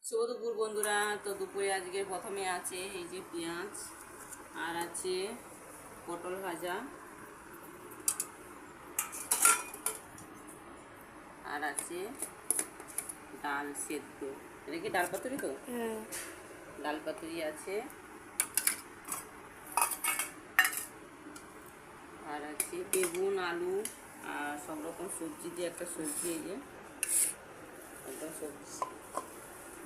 শুভ দুপুর বন্ধুরা। তো দুপুরে আজকে প্রথমে আছে এই যে পেঁয়াজ, আর আছে পটল ভাজা, আর আছে ডাল সেদ্ধ। এটা কি ডাল পাতুরি? তো ডাল পাতুরি আছে, আর আছে বেগুন, আলু আর সব রকম সবজি দিয়ে একটা সবজি। এই যে একদম সবজি,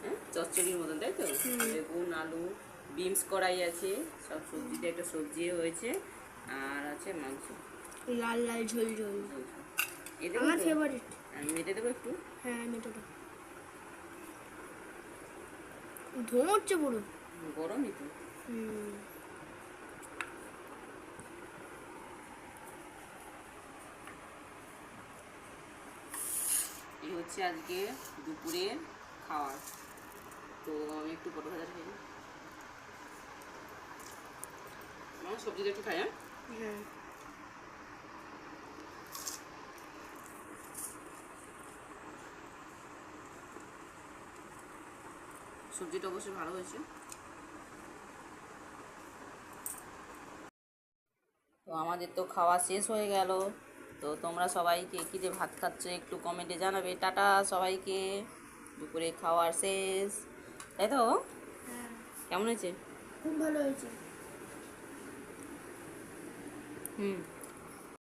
হ্যাঁ, চচ্চড়ির মতন, তাই তো? বেগুন, আলু, বিনস কড়াই আছে, সব সবজি দিয়ে একটা সবজি হয়েছে, আর আছে মাংস, লাল লাল ঝোল ঝোল। এটা আমার ফেভারিট। আমি মেটে দেবো একটু। হ্যাঁ মেটে দাও। ধোঁয়া হচ্ছে পুরো। গরমই তো। এই হচ্ছে আজকে দুপুরের খাওয়ার। তো আমি একটু পটল ভাজা খাই, আমার সবজিটা একটু খাই। হ্যাঁ সবজিটা অবশ্যই ভালো হয়েছে। তো আমাদের তো খাওয়া শেষ হয়ে গেল। তো তোমরা সবাইকে কী যে ভাত খাচ্ছ একটু কমেন্টে জানাবে। টাটা সবাইকে, দুপুরে খাওয়ার শেষ, তাই তো? কেমন হয়েছে? খুব ভালো হয়েছে। হুম।